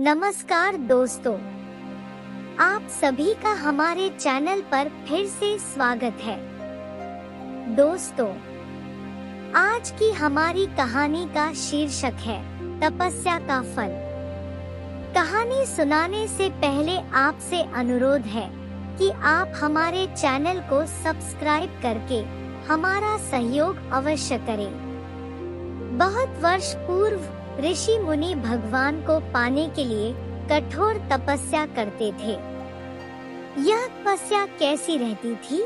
नमस्कार दोस्तों, आप सभी का हमारे चैनल पर फिर से स्वागत है। दोस्तों, आज की हमारी कहानी का शीर्षक है तपस्या का फल। कहानी सुनाने से पहले आपसे अनुरोध है कि आप हमारे चैनल को सब्सक्राइब करके हमारा सहयोग अवश्य करें। बहुत वर्ष पूर्व ऋषि मुनि भगवान को पाने के लिए कठोर तपस्या करते थे। यह तपस्या कैसी रहती थी?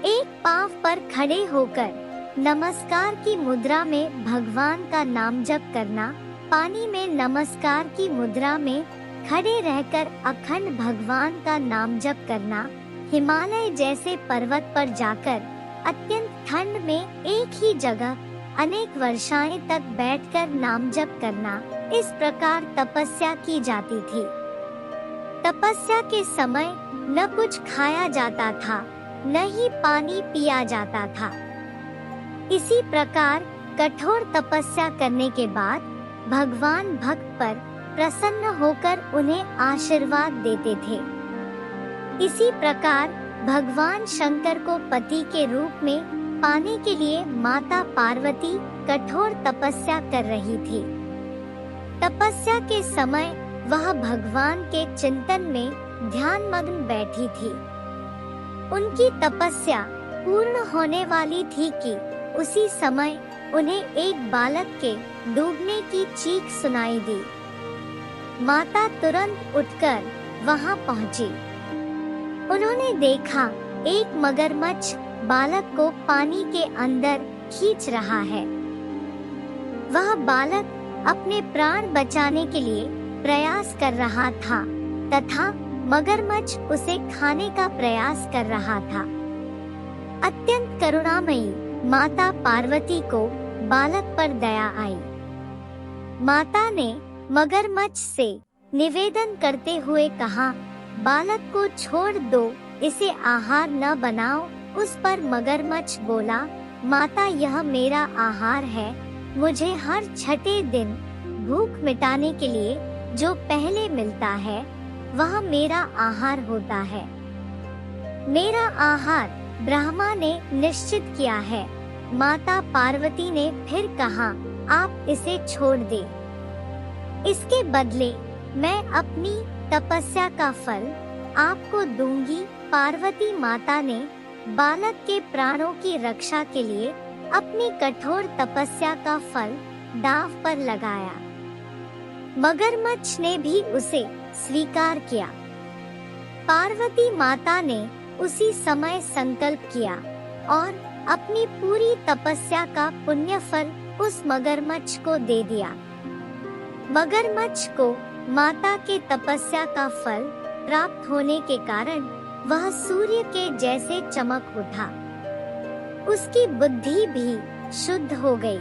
एक पांव पर खड़े होकर नमस्कार की मुद्रा में भगवान का नाम जप करना, पानी में नमस्कार की मुद्रा में खड़े रहकर अखंड भगवान का नाम जप करना, हिमालय जैसे पर्वत पर जाकर अत्यंत ठंड में एक ही जगह अनेक वर्षाएं तक बैठकर नाम जप करना, इस प्रकार तपस्या की जाती थी। तपस्या के समय न कुछ खाया जाता था, न ही पानी पिया जाता था। इसी प्रकार कठोर तपस्या करने के बाद भगवान भक्त पर प्रसन्न होकर उन्हें आशीर्वाद देते थे। इसी प्रकार भगवान शंकर को पति के रूप में पाने के लिए माता पार्वती कठोर तपस्या कर रही थी। तपस्या के समय वह भगवान के चिंतन में ध्यानमग्न बैठी थी। उनकी तपस्या पूर्ण होने वाली थी कि उसी समय उन्हें एक बालक के डूबने की चीख सुनाई दी। माता तुरंत उठकर वहां पहुंची। उन्होंने देखा एक मगरमच्छ बालक को पानी के अंदर खींच रहा है। वह बालक अपने प्राण बचाने के लिए प्रयास कर रहा था तथा मगरमच्छ उसे खाने का प्रयास कर रहा था। अत्यंत करुणामयी माता पार्वती को बालक पर दया आई। माता ने मगरमच्छ से निवेदन करते हुए कहा, बालक को छोड़ दो, इसे आहार न बनाओ। उस पर मगरमच्छ बोला, माता यह मेरा आहार है। मुझे हर छठे दिन भूख मिटाने के लिए जो पहले मिलता है वह मेरा आहार होता है। मेरा आहार ब्रह्मा ने निश्चित किया है। माता पार्वती ने फिर कहा, आप इसे छोड़ दे। इसके बदले मैं अपनी तपस्या का फल आपको दूंगी। पार्वती माता ने बालक के प्राणों की रक्षा के लिए अपनी कठोर तपस्या का फल दांव पर लगाया। मगरमच्छ ने भी उसे स्वीकार किया। पार्वती माता ने उसी समय संकल्प किया और अपनी पूरी तपस्या का पुण्य फल उस मगरमच्छ को दे दिया। मगरमच्छ को माता के तपस्या का फल प्राप्त होने के कारण वह सूर्य के जैसे चमक उठा। उसकी बुद्धि भी शुद्ध हो गई।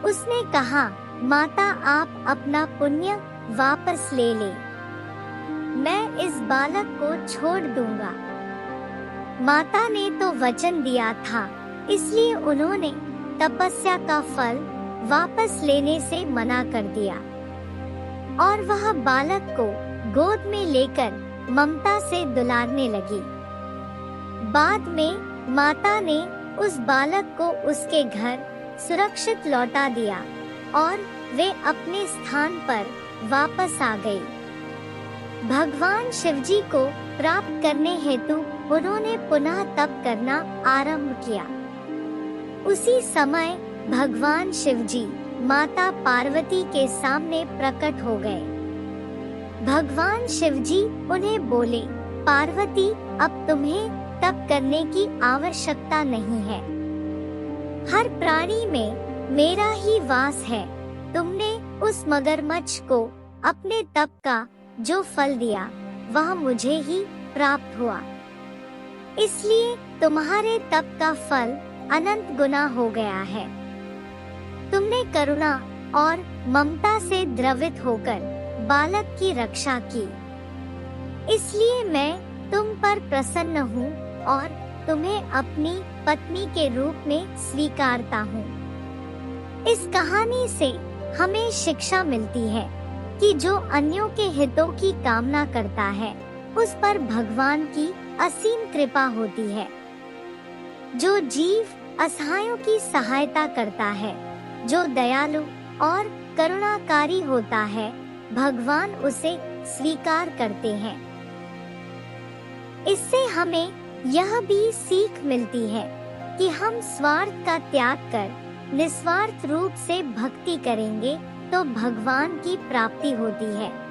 उसने कहा, माता आप अपना पुण्य वापस ले ले, मैं इस बालक को छोड़ दूंगा। माता ने तो वचन दिया था, इसलिए उन्होंने तपस्या का फल वापस लेने से मना कर दिया और वह बालक को गोद में लेकर ममता से दुलारने लगी। बाद में माता ने उस बालक को उसके घर सुरक्षित लौटा दिया और वे अपने स्थान पर वापस आ गई। भगवान शिवजी को प्राप्त करने हेतु उन्होंने पुनः तप करना आरंभ किया। उसी समय भगवान शिवजी माता पार्वती के सामने प्रकट हो गए। भगवान शिवजी उन्हें बोले, पार्वती अब तुम्हें तप करने की आवश्यकता नहीं है। हर प्राणी में मेरा ही वास है। तुमने उस मगरमच्छ को अपने तप का जो फल दिया वह मुझे ही प्राप्त हुआ, इसलिए तुम्हारे तप का फल अनंत गुना हो गया है। तुमने करुणा और ममता से द्रवित होकर बालक की रक्षा की, इसलिए मैं तुम पर प्रसन्न हूँ और तुम्हें अपनी पत्नी के रूप में स्वीकारता हूँ। इस कहानी से हमें शिक्षा मिलती है कि जो अन्यों के हितों की कामना करता है उस पर भगवान की असीम कृपा होती है। जो जीव असहायों की सहायता करता है, जो दयालु और करुणाकारी होता है, भगवान उसे स्वीकार करते हैं। इससे हमें यह भी सीख मिलती है कि हम स्वार्थ का त्याग कर निस्वार्थ रूप से भक्ति करेंगे तो भगवान की प्राप्ति होती है।